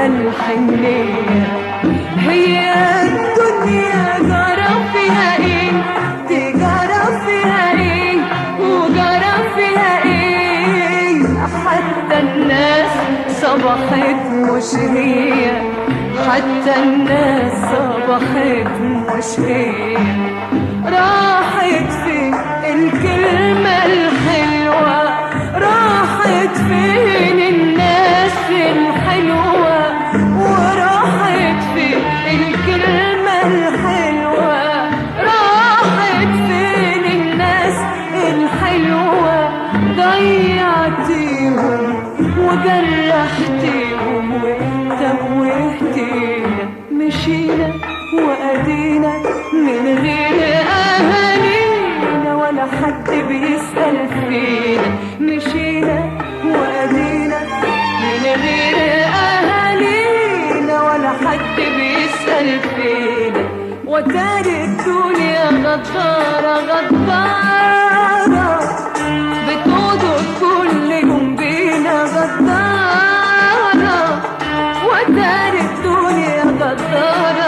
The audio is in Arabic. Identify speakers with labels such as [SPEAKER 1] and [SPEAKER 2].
[SPEAKER 1] ولا الحنية. هي الدنيا جرى فيها ايه، دي جرى فيها ايه وجرى فيها ايه، حتى الناس صبحت مش هي، حتى الناس صبحت مش هي. راحت فين الكلمة الحلوة، راحت فين الناس الحلوة، وراحت فين الكلمة الحلوة، راحت فين الناس الحلوة. ضيعتيهم وجرحتيهم وتوهتينا، مشينا وأدينا من غير أهالينا ولا حد بيسأل فينا، مشينا وأدينا من غير أهالينا ولا حد بيسأل فينا. وتاري الدنيا غدارة غدارة، بتوضع كل يوم بينا غدارة. وتاري الدنيا غدارة